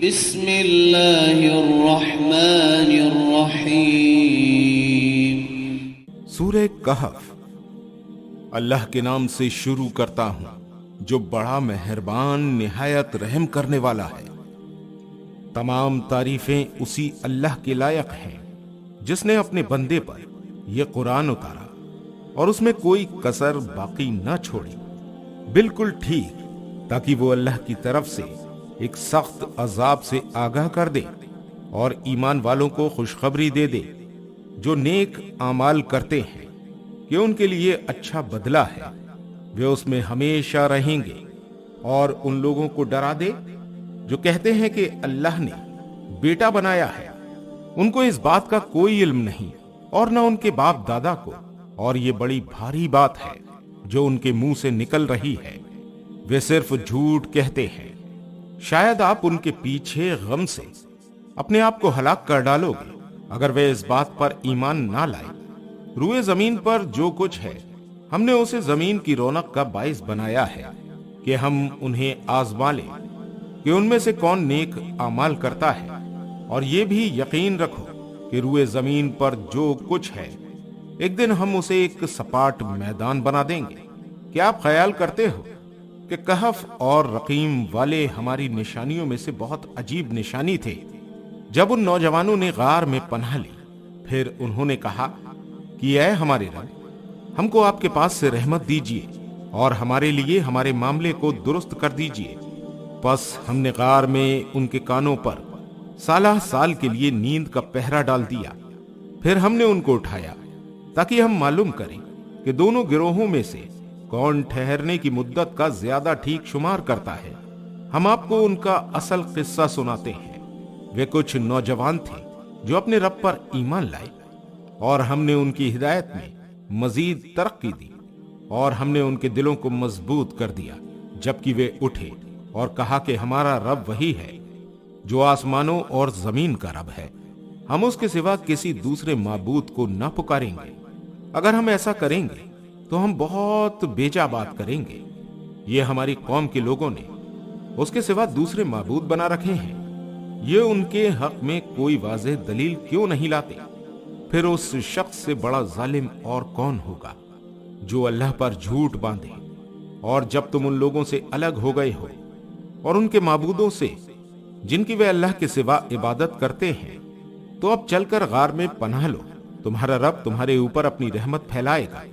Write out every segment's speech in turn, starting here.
بسم اللہ الرحمن الرحیم۔ سورہ کہف۔ اللہ کے نام سے شروع کرتا ہوں جو بڑا مہربان نہایت رحم کرنے والا ہے۔ تمام تعریفیں اسی اللہ کے لائق ہیں جس نے اپنے بندے پر یہ قرآن اتارا اور اس میں کوئی کسر باقی نہ چھوڑی، بالکل ٹھیک، تاکہ وہ اللہ کی طرف سے ایک سخت عذاب سے آگاہ کر دے اور ایمان والوں کو خوشخبری دے دے جو نیک اعمال کرتے ہیں کہ ان کے لیے اچھا بدلہ ہے، وہ اس میں ہمیشہ رہیں گے، اور ان لوگوں کو ڈرا دے جو کہتے ہیں کہ اللہ نے بیٹا بنایا ہے۔ ان کو اس بات کا کوئی علم نہیں اور نہ ان کے باپ دادا کو، اور یہ بڑی بھاری بات ہے جو ان کے منہ سے نکل رہی ہے، وہ صرف جھوٹ کہتے ہیں۔ شاید آپ ان کے پیچھے غم سے اپنے آپ کو ہلاک کر ڈالو گے اگر وہ اس بات پر ایمان نہ لائے۔ روئے زمین پر جو کچھ ہے ہم نے اسے زمین کی رونق کا باعث بنایا ہے کہ ہم انہیں آزما لیں کہ ان میں سے کون نیک اعمال کرتا ہے، اور یہ بھی یقین رکھو کہ روئے زمین پر جو کچھ ہے ایک دن ہم اسے ایک سپاٹ میدان بنا دیں گے۔ کیا آپ خیال کرتے ہو کہ کہف اور رقیم والے ہماری نشانیوں میں سے بہت عجیب نشانی تھے؟ جب ان نوجوانوں نے غار میں پناہ لی، پھر انہوں نے کہا کہ اے ہمارے رب، ہم کو آپ کے پاس سے رحمت دیجیے اور ہمارے لیے ہمارے معاملے کو درست کر دیجیے۔ پس ہم نے غار میں ان کے کانوں پر سالہ سال کے لیے نیند کا پہرا ڈال دیا، پھر ہم نے ان کو اٹھایا تاکہ ہم معلوم کریں کہ دونوں گروہوں میں سے کون ٹھہرنے کی مدت کا زیادہ ٹھیک شمار کرتا ہے۔ ہم آپ کو ان کا اصل قصہ سناتے ہیں۔ وہ کچھ نوجوان تھے جو اپنے رب پر ایمان لائے، اور ہم نے ان کی ہدایت میں مزید ترقی دی، اور ہم نے ان کے دلوں کو مضبوط کر دیا، جبکہ وہ اٹھے اور کہا کہ ہمارا رب وہی ہے جو آسمانوں اور زمین کا رب ہے، ہم اس کے سوا کسی دوسرے معبود کو نہ پکاریں گے۔ اگر ہم ایسا کریں گے تو ہم بہت بیجا بات کریں گے۔ یہ ہماری قوم کے لوگوں نے اس کے سوا دوسرے معبود بنا رکھے ہیں، یہ ان کے حق میں کوئی واضح دلیل کیوں نہیں لاتے؟ پھر اس شخص سے بڑا ظالم اور کون ہوگا جو اللہ پر جھوٹ باندھے؟ اور جب تم ان لوگوں سے الگ ہو گئے ہو اور ان کے معبودوں سے جن کی وہ اللہ کے سوا عبادت کرتے ہیں، تو اب چل کر غار میں پناہ لو، تمہارا رب تمہارے اوپر اپنی رحمت پھیلائے گا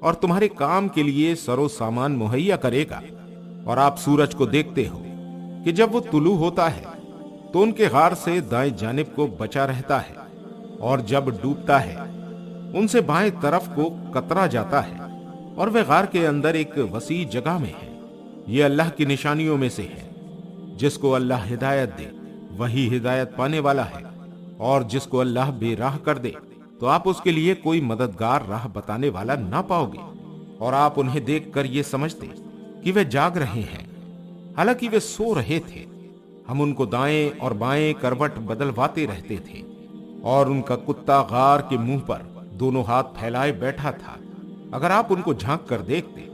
اور تمہارے کام کے لیے سر و سامان مہیا کرے گا۔ اور آپ سورج کو دیکھتے ہو کہ جب وہ طلوع ہوتا ہے تو ان کے غار سے دائیں جانب کو بچا رہتا ہے، اور جب ڈوبتا ہے ان سے بائیں طرف کو کترا جاتا ہے، اور وہ غار کے اندر ایک وسیع جگہ میں ہے۔ یہ اللہ کی نشانیوں میں سے ہے۔ جس کو اللہ ہدایت دے وہی ہدایت پانے والا ہے، اور جس کو اللہ بے راہ کر دے تو آپ اس کے لیے کوئی مددگار راہ بتانے والا نہ پاؤ گے۔ اور آپ انہیں دیکھ کر یہ سمجھتے کہ وہ جاگ رہے ہیں، حالانکہ وہ سو رہے تھے۔ ہم ان کو دائیں اور بائیں کروٹ بدلواتے رہتے تھے، اور ان کا کتا غار کے منہ پر دونوں ہاتھ پھیلائے بیٹھا تھا۔ اگر آپ ان کو جھانک کر دیکھتے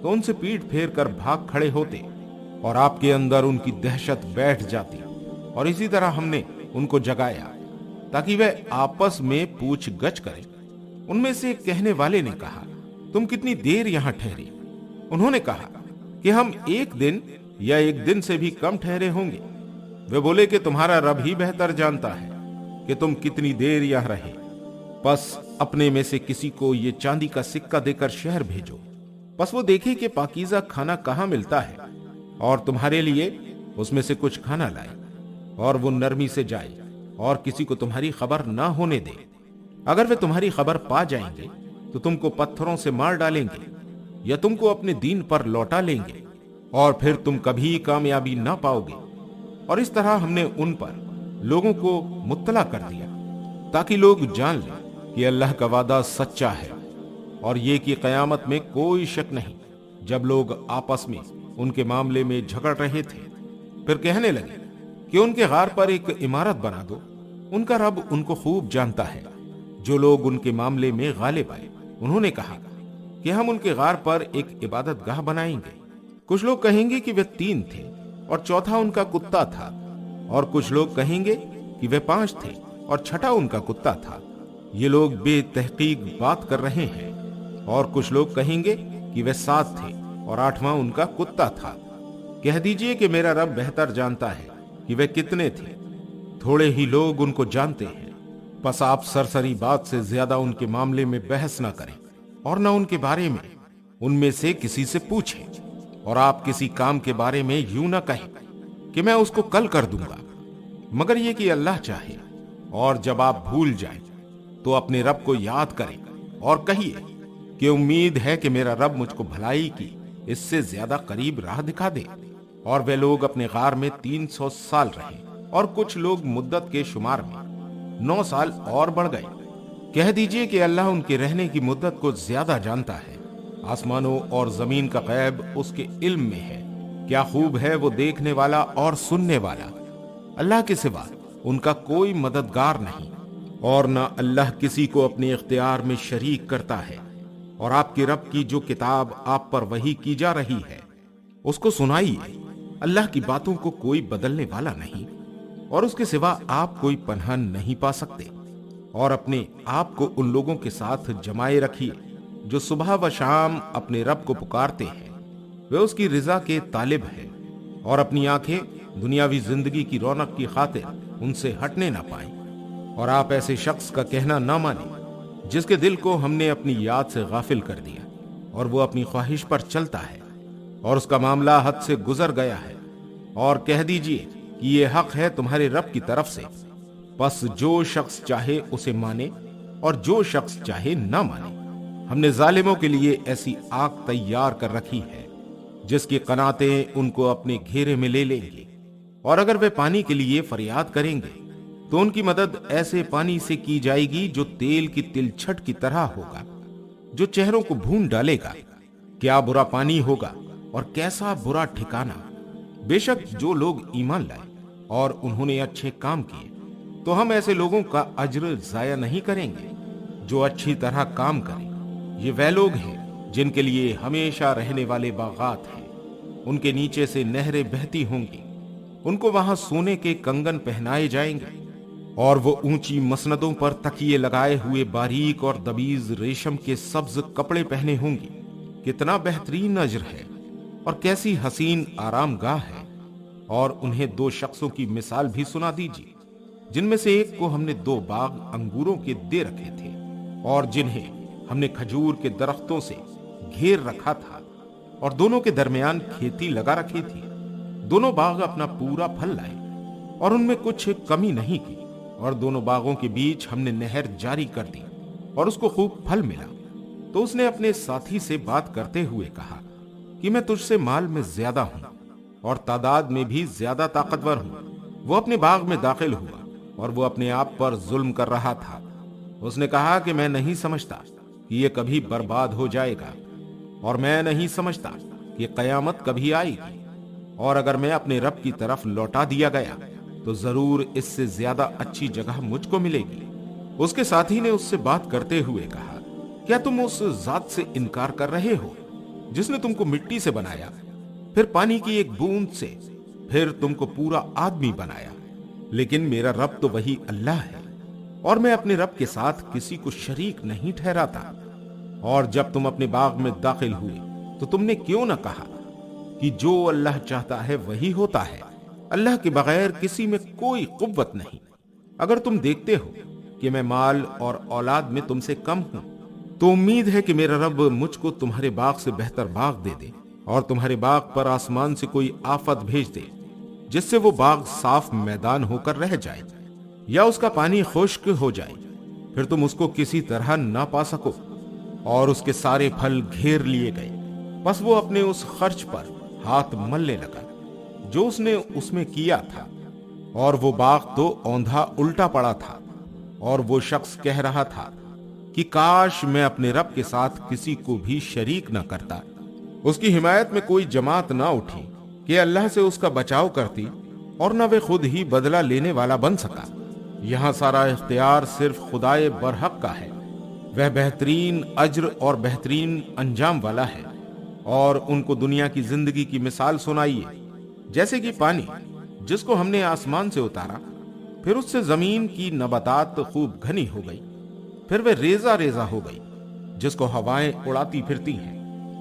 تو ان سے پیٹ پھیر کر بھاگ کھڑے ہوتے، اور آپ کے اندر ان کی دہشت بیٹھ جاتی۔ اور اسی طرح ہم نے ان کو جگایا تاکہ وہ آپس میں پوچھ گچھ کریں۔ ان میں سے ایک کہنے والے نے کہا، تم کتنی دیر یہاں ٹھہرے؟ انہوں نے کہا کہ ہم ایک دن یا ایک دن سے بھی کم ٹھہرے ہوں گے۔ وہ بولے کہ تمہارا رب ہی بہتر جانتا ہے کہ تم کتنی دیر یہاں رہے۔ پس اپنے میں سے کسی کو یہ چاندی کا سکہ دے کر شہر بھیجو، پس وہ دیکھے کہ پاکیزہ کھانا کہاں ملتا ہے، اور تمہارے لیے اس میں سے کچھ کھانا لائے، اور وہ نرمی سے جائے اور کسی کو تمہاری خبر نہ ہونے دے۔ اگر وہ تمہاری خبر پا جائیں گے تو تم کو پتھروں سے مار ڈالیں گے یا تم کو اپنے دین پر لوٹا لیں گے، اور پھر تم کبھی کامیابی نہ پاؤ گے۔ اور اس طرح ہم نے ان پر لوگوں کو مطلع کر دیا تاکہ لوگ جان لیں کہ اللہ کا وعدہ سچا ہے، اور یہ کہ قیامت میں کوئی شک نہیں۔ جب لوگ آپس میں ان کے معاملے میں جھگڑ رہے تھے، پھر کہنے لگے کہ ان کے غار پر ایک عمارت بنا دو، ان کا رب ان کو خوب جانتا ہے۔ جو لوگ ان کے معاملے میں غالب آئے انہوں نے کہا کہ ہم ان کے غار پر ایک عبادت گاہ بنائیں گے۔ کچھ لوگ کہیں گے کہ وہ 3 تھے اور چوتھا ان کا کتا تھا، اور کچھ لوگ کہیں گے کہ وہ 5 تھے اور چھٹا ان کا کتا تھا۔ یہ لوگ بے تحقیق بات کر رہے ہیں۔ اور کچھ لوگ کہیں گے کہ وہ 7 تھے اور 8واں ان کا کتا تھا۔ کہہ دیجئے کہ میرا رب بہتر جانتا ہے کہ وہ کتنے تھے، تھوڑے ہی لوگ ان کو جانتے ہیں۔ بس آپ سرسری بات سے زیادہ ان کے معاملے میں بحث نہ کریں اور نہ ان کے بارے میں ان میں سے کسی سے پوچھیں، اور آپ کسی کام کے بارے میں یوں نہ کہیں کہ میں اس کو کل کر دوں گا، مگر یہ کہ اللہ چاہے۔ اور جب آپ بھول جائیں تو اپنے رب کو یاد کریں اور کہیے کہ امید ہے کہ میرا رب مجھ کو بھلائی کی اس سے زیادہ قریب راہ دکھا دے۔ اور وہ لوگ اپنے غار میں 300 سال رہے، اور کچھ لوگ مدت کے شمار میں 9 سال اور بڑھ گئے۔ کہہ دیجئے کہ اللہ ان کے رہنے کی مدت کو زیادہ جانتا ہے۔ آسمانوں اور زمین کا غیب اس کے علم میں ہے۔ کیا خوب ہے وہ دیکھنے والا اور سننے والا۔ اللہ کے سوا ان کا کوئی مددگار نہیں، اور نہ اللہ کسی کو اپنے اختیار میں شریک کرتا ہے۔ اور آپ کے رب کی جو کتاب آپ پر وحی کی جا رہی ہے اس کو سنائیے۔ اللہ کی باتوں کو کوئی بدلنے والا نہیں، اور اس کے سوا آپ کوئی پناہ نہیں پا سکتے۔ اور اپنے آپ کو ان لوگوں کے ساتھ جمائے رکھیے جو صبح و شام اپنے رب کو پکارتے ہیں، وہ اس کی رضا کے طالب ہے، اور اپنی آنکھیں دنیاوی زندگی کی رونق کی خاطر ان سے ہٹنے نہ پائیں۔ اور آپ ایسے شخص کا کہنا نہ مانیں جس کے دل کو ہم نے اپنی یاد سے غافل کر دیا، اور وہ اپنی خواہش پر چلتا ہے، اور اس کا معاملہ حد سے گزر گیا ہے۔ اور کہہ دیجئے کہ یہ حق ہے تمہارے رب کی طرف سے، بس جو شخص چاہے اسے مانے اور جو شخص چاہے نہ مانے۔ ہم نے ظالموں کے لیے ایسی آگ تیار کر رکھی ہے جس کی قناتیں ان کو اپنے گھیرے میں لے لیں گے، اور اگر وہ پانی کے لیے فریاد کریں گے تو ان کی مدد ایسے پانی سے کی جائے گی جو تیل کی تلچھٹ کی طرح ہوگا، جو چہروں کو بھون ڈالے گا۔ کیا برا پانی ہوگا اور کیسا برا ٹھکانہ۔ بے شک جو لوگ ایمان لائے اور انہوں نے اچھے کام کیے تو ہم ایسے لوگوں کا اجر ضائع نہیں کریں گے جو اچھی طرح کام کریں۔ یہ وہ لوگ ہیں جن کے لیے ہمیشہ رہنے والے باغات ہیں، ان کے نیچے سے نہریں بہتی ہوں گی، ان کو وہاں سونے کے کنگن پہنائے جائیں گے، اور وہ اونچی مسندوں پر تکیے لگائے ہوئے باریک اور دبیز ریشم کے سبز کپڑے پہنے ہوں گی۔ کتنا بہترین اجر ہے اور کیسی حسین آرام گاہ ہے۔ اور انہیں 2 شخصوں کی مثال بھی سنا دیجیے، جن میں سے ایک کو ہم نے 2 باغ انگوروں کے دے رکھے تھے، اور جنہیں ہم نے کھجور کے درختوں سے گھیر رکھا تھا، اور دونوں کے درمیان کھیتی لگا رکھی تھی۔ دونوں باغ اپنا پورا پھل لائے اور ان میں کچھ کمی نہیں کی، اور دونوں باغوں کے بیچ ہم نے نہر جاری کر دی اور اس کو خوب پھل ملا۔ تو اس نے اپنے ساتھی سے بات کرتے ہوئے کہا کہ میں تجھ سے مال میں زیادہ ہوں اور تعداد میں بھی زیادہ طاقتور ہوں۔ وہ اپنے باغ میں داخل ہوا اور وہ اپنے آپ پر ظلم کر رہا تھا۔ اس نے کہا کہ میں نہیں سمجھتا کہ یہ کبھی برباد ہو جائے گا، اور میں نہیں سمجھتا کہ قیامت کبھی آئے گی، اور اگر میں اپنے رب کی طرف لوٹا دیا گیا تو ضرور اس سے زیادہ اچھی جگہ مجھ کو ملے گی۔ اس کے ساتھی نے اس سے بات کرتے ہوئے کہا، کیا تم اس ذات سے انکار کر رہے ہو جس نے تم کو مٹی سے بنایا، پھر پانی کی ایک بوند سے، پھر تم کو پورا آدمی بنایا؟ لیکن میرا رب تو وہی اللہ ہے، اور میں اپنے رب کے ساتھ کسی کو شریک نہیں ٹھہراتا۔ اور جب تم اپنے باغ میں داخل ہوئے تو تم نے کیوں نہ کہا کہ جو اللہ چاہتا ہے وہی ہوتا ہے، اللہ کے بغیر کسی میں کوئی قوت نہیں۔ اگر تم دیکھتے ہو کہ میں مال اور اولاد میں تم سے کم ہوں تو امید ہے کہ میرا رب مجھ کو تمہارے باغ سے بہتر باغ دے دے، اور تمہارے باغ پر آسمان سے کوئی آفت بھیج دے جس سے وہ باغ صاف میدان ہو کر رہ جائے، یا اس کا پانی خشک ہو جائے، پھر تم اس کو کسی طرح نہ پا سکو، اور اس کے سارے پھل گھیر لیے گئے۔ بس وہ اپنے اس خرچ پر ہاتھ ملنے لگا جو اس نے اس میں کیا تھا، اور وہ باغ تو اوندھا الٹا پڑا تھا، اور وہ شخص کہہ رہا تھا کہ کاش میں اپنے رب کے ساتھ کسی کو بھی شریک نہ کرتا۔ اس کی حمایت میں کوئی جماعت نہ اٹھی کہ اللہ سے اس کا بچاؤ کرتی، اور نہ وہ خود ہی بدلہ لینے والا بن سکا۔ یہاں سارا اختیار صرف خدائے برحق کا ہے، وہ بہترین اجر اور بہترین انجام والا ہے۔ اور ان کو دنیا کی زندگی کی مثال سنائیے، جیسے کہ پانی جس کو ہم نے آسمان سے اتارا، پھر اس سے زمین کی نباتات خوب گھنی ہو گئی، پھر وہ ریزہ ریزہ ہو گئی، جس کو ہوائیں اڑاتی پھرتی ہیں،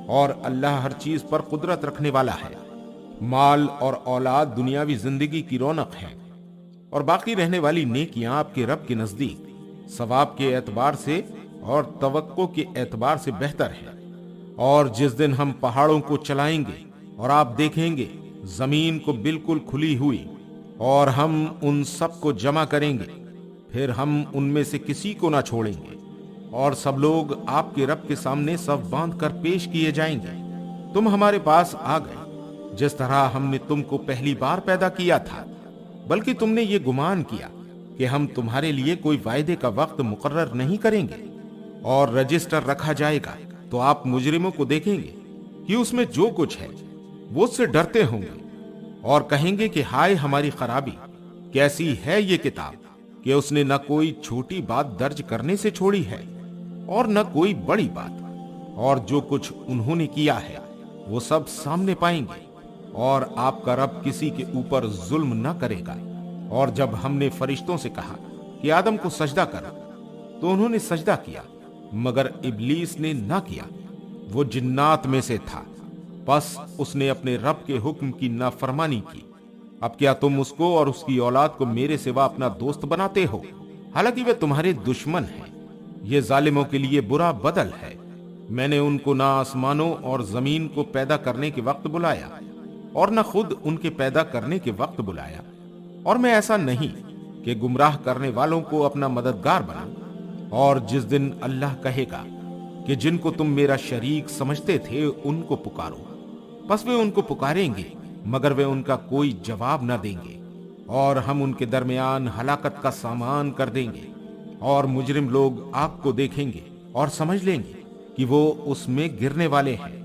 اور اللہ ہر چیز پر قدرت رکھنے والا ہے۔ مال اور اولاد دنیاوی زندگی کی رونق ہے، اور باقی رہنے والی نیکیاں آپ کے رب کے نزدیک ثواب کے اعتبار سے اور توقع کے اعتبار سے بہتر ہے۔ اور جس دن ہم پہاڑوں کو چلائیں گے اور آپ دیکھیں گے زمین کو بالکل کھلی ہوئی، اور ہم ان سب کو جمع کریں گے، پھر ہم ان میں سے کسی کو نہ چھوڑیں گے، اور سب لوگ آپ کے رب کے سامنے صف باندھ کر پیش کیے جائیں گے۔ تم ہمارے پاس آ گئے جس طرح ہم نے تم کو پہلی بار پیدا کیا تھا، بلکہ تم نے یہ گمان کیا کہ ہم تمہارے لیے کوئی وعدے کا وقت مقرر نہیں کریں گے، اور رجسٹر رکھا جائے گا تو آپ مجرموں کو دیکھیں گے کہ اس میں جو کچھ ہے وہ اس سے ڈرتے ہوں گے، اور کہیں گے کہ ہائے ہماری خرابی، کیسی ہے یہ کتاب کہ اس نے نہ کوئی چھوٹی بات درج کرنے سے چھوڑی ہے اور نہ کوئی بڑی بات، اور جو کچھ انہوں نے کیا ہے وہ سب سامنے پائیں گے، اور آپ کا رب کسی کے اوپر ظلم نہ کرے گا۔ اور جب ہم نے فرشتوں سے کہا کہ آدم کو سجدہ کرو تو انہوں نے سجدہ کیا، مگر ابلیس نے نہ کیا، وہ جنات میں سے تھا، پس اس نے اپنے رب کے حکم کی نافرمانی کی۔ اب کیا تم اس کو اور اس کی اولاد کو میرے سوا اپنا دوست بناتے ہو، حالانکہ وہ تمہارے دشمن ہیں؟ یہ ظالموں کے لیے برا بدل ہے۔ میں نے ان کو نہ آسمانوں اور زمین کو پیدا کرنے کے وقت بلایا اور نہ خود ان کے پیدا کرنے کے وقت بلایا، اور میں ایسا نہیں کہ گمراہ کرنے والوں کو اپنا مددگار بناؤں۔ اور جس دن اللہ کہے گا کہ جن کو تم میرا شریک سمجھتے تھے ان کو پکارو، پس وہ ان کو پکاریں گے، مگر وہ ان کا کوئی جواب نہ دیں گے، اور ہم ان کے درمیان ہلاکت کا سامان کر دیں گے، اور مجرم لوگ آگ کو دیکھیں گے اور سمجھ لیں گے کہ وہ اس میں گرنے والے ہیں،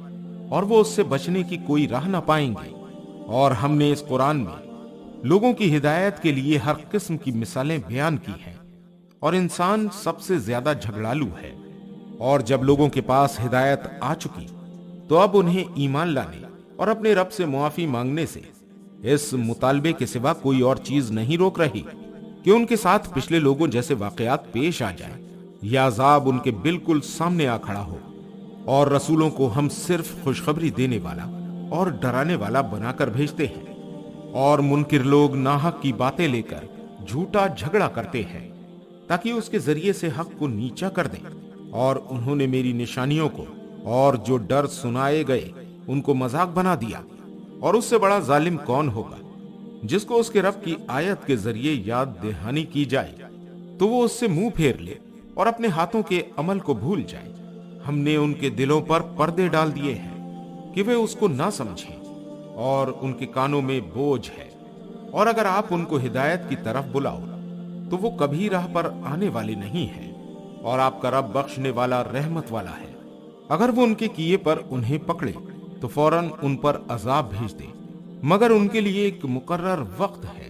اور وہ اس سے بچنے کی کوئی راہ نہ پائیں گے۔ اور ہم نے اس قرآن میں لوگوں کی ہدایت کے لیے ہر قسم کی مثالیں بیان کی ہیں، اور انسان سب سے زیادہ جھگڑالو ہے۔ اور جب لوگوں کے پاس ہدایت آ چکی تو اب انہیں ایمان لانے اور اپنے رب سے معافی مانگنے سے اس مطالبے کے سوا کوئی اور چیز نہیں روک رہی کہ ان کے ساتھ پچھلے لوگوں جیسے واقعات پیش آ جائیں، یا عذاب ان کے بالکل سامنے آ کھڑا ہو۔ اور رسولوں کو ہم صرف خوشخبری دینے والا اور ڈرانے والا بنا کر بھیجتے ہیں، اور منکر لوگ ناحق کی باتیں لے کر جھوٹا جھگڑا کرتے ہیں تاکہ اس کے ذریعے سے حق کو نیچا کر دیں۔ اور انہوں نے میری نشانیوں کو اور جو ڈر سنائے گئے ان کو مذاق بنا دیا۔ اور اس سے بڑا ظالم کون ہوگا جس کو اس کے رب کی آیت کے ذریعے یاد دہانی کی جائے تو وہ اس سے منہ پھیر لے اور اپنے ہاتھوں کے عمل کو بھول جائے۔ ہم نے ان کے دلوں پر پردے ڈال دیے ہیں کہ وہ اس کو نہ سمجھیں، اور ان کے کانوں میں بوجھ ہے، اور اگر آپ ان کو ہدایت کی طرف بلاؤ تو وہ کبھی راہ پر آنے والے نہیں ہیں۔ اور آپ کا رب بخشنے والا رحمت والا ہے، اگر وہ ان کے کیے پر انہیں پکڑے تو فوراً ان پر عذاب بھیج دے، مگر ان کے لیے ایک مقرر وقت ہے،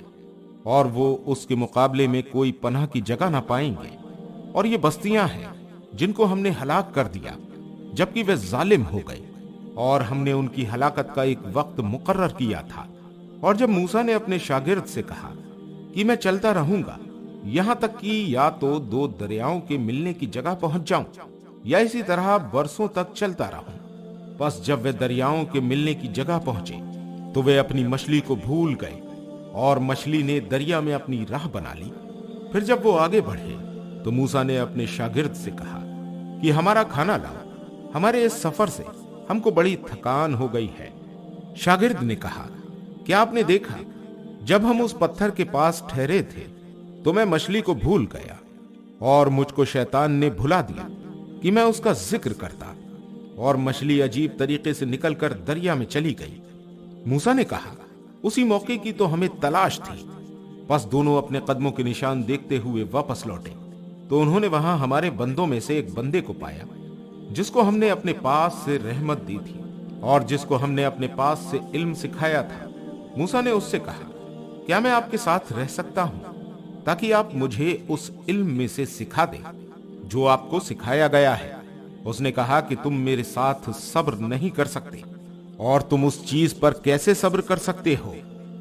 اور وہ اس کے مقابلے میں کوئی پناہ کی جگہ نہ پائیں گے۔ اور یہ بستیاں ہیں جن کو ہم نے ہلاک کر دیا جبکہ وہ ظالم ہو گئے، اور ہم نے ان کی ہلاکت کا ایک وقت مقرر کیا تھا۔ اور جب موسیٰ نے اپنے شاگرد سے کہا کہ میں چلتا رہوں گا یہاں تک کہ یا تو دو دریاؤں کے ملنے کی جگہ پہنچ جاؤں یا اسی طرح برسوں تک چلتا رہوں، پس جب وہ دریاؤں کے ملنے کی جگہ پہنچے تو وہ اپنی مچھلی کو بھول گئے، اور مچھلی نے دریا میں اپنی راہ بنا لی۔ پھر جب وہ آگے بڑھے تو موسیٰ نے اپنے شاگرد سے کہا کہ ہمارا کھانا لاؤ، ہمارے اس سفر سے ہم کو بڑی تھکان ہو گئی ہے۔ شاگرد نے کہا، کیا آپ نے دیکھا جب ہم اس پتھر کے پاس ٹھہرے تھے تو میں مچھلی کو بھول گیا، اور مجھ کو شیطان نے بھلا دیا کہ میں اس کا ذکر کرتا، اور مچھلی عجیب طریقے سے نکل کر دریا میں چلی گئی۔ موسیٰ نے کہا، اسی موقع کی تو ہمیں تلاش تھی۔ پس دونوں اپنے قدموں کے نشان دیکھتے ہوئے واپس لوٹے تو انہوں نے وہاں ہمارے بندوں میں سے ایک بندے کو پایا جس کو ہم نے اپنے پاس سے رحمت دی تھی، اور جس کو ہم نے اپنے پاس سے علم سکھایا تھا۔ موسیٰ نے اس سے کہا، کیا میں آپ کے ساتھ رہ سکتا ہوں تاکہ آپ مجھے اس علم میں سے سکھا دیں جو آپ کو سکھایا گیا ہے؟ اس نے کہا کہ تم میرے ساتھ صبر نہیں کر سکتے، اور تم اس چیز پر کیسے صبر کر سکتے ہو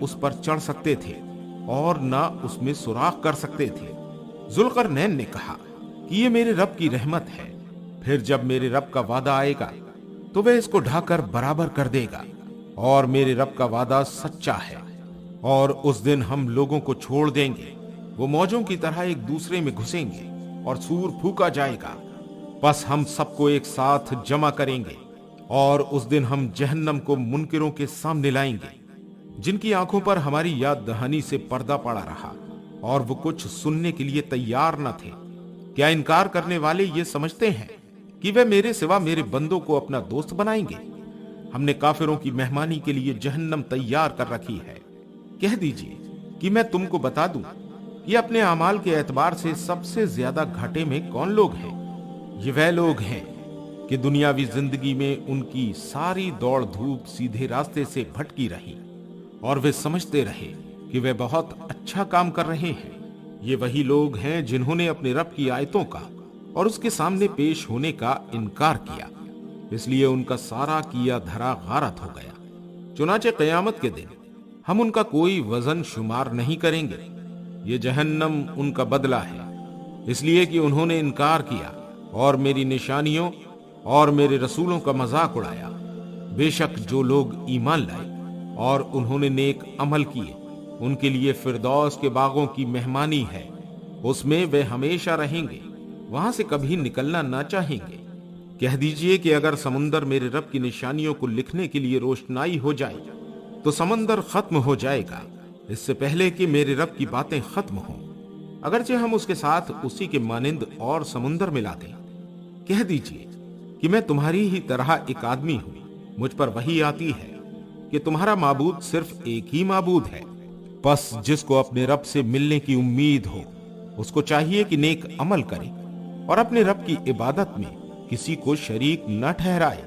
اس پر چڑھ سکتے تھے اور نہ اس میں سوراخ کر سکتے تھے۔ ذوالقرنین نے کہا کہ یہ میرے رب کی رحمت ہے، پھر جب میرے رب کا وعدہ آئے گا تو وہ اس کو ڈھا کر برابر کر دے گا، اور میرے رب کا وعدہ سچا ہے، اور اس دن ہم لوگوں کو چھوڑ دیں گے، وہ موجوں کی طرح ایک دوسرے میں گھسیں گے اور سور پھونکا جائے گا، پس ہم سب کو ایک ساتھ جمع کریں گے، اور اس دن ہم جہنم کو منکروں کے سامنے لائیں گے جن کی آنکھوں پر ہماری یاد دہانی سے پردہ پڑا رہا اور وہ کچھ سننے کے لیے تیار نہ تھے۔ کیا انکار کرنے والے یہ سمجھتے ہیں کہ وہ میرے سوا میرے بندوں کو اپنا دوست بنائیں گے؟ ہم نے کافروں کی مہمانی کے لیے جہنم تیار کر رکھی ہے۔ کہہ دیجئے کہ میں تم کو بتا دوں کہ اپنے اعمال کے اعتبار سے سب سے زیادہ گھاٹے میں کون لوگ ہیں؟ یہ وہ لوگ ہیں کہ دنیاوی زندگی میں ان کی ساری دوڑ دھوپ سیدھے راستے سے بھٹکی رہی اور وہ سمجھتے رہے کہ وہ بہت اچھا کام کر رہے ہیں۔ یہ وہی لوگ ہیں جنہوں نے اپنے رب کی آیتوں کا اور اس کے سامنے پیش ہونے کا انکار کیا، اس لیے ان کا سارا کیا دھرا غارت ہو گیا۔ چنانچہ قیامت کے دن ہم ان کا کوئی وزن شمار نہیں کریں گے۔ یہ جہنم ان کا بدلہ ہے، اس لیے کہ انہوں نے انکار کیا اور میری نشانیوں اور میرے رسولوں کا مذاق اڑایا۔ بے شک جو لوگ ایمان لائے اور انہوں نے نیک عمل کیے، ان کے لیے فردوس کے باغوں کی مہمانی ہے، اس میں وہ ہمیشہ رہیں گے، وہاں سے کبھی نکلنا نہ چاہیں گے۔ کہہ دیجئے کہ اگر سمندر میرے رب کی نشانیوں کو لکھنے کے لیے روشنائی ہو جائے تو سمندر ختم ہو جائے گا اس سے پہلے کہ میرے رب کی باتیں ختم ہوں، اگرچہ ہم اس کے ساتھ اسی کے مانند اور سمندر ملا دیں۔ کہہ دیجئے کہ میں تمہاری ہی طرح ایک آدمی ہوں، مجھ پر وحی آتی ہے کہ تمہارا معبود صرف ایک ہی معبود ہے، پس جس کو اپنے رب سے ملنے کی امید ہو اس کو چاہیے کہ نیک عمل کرے اور اپنے رب کی عبادت میں کسی کو شریک نہ ٹھہرائے۔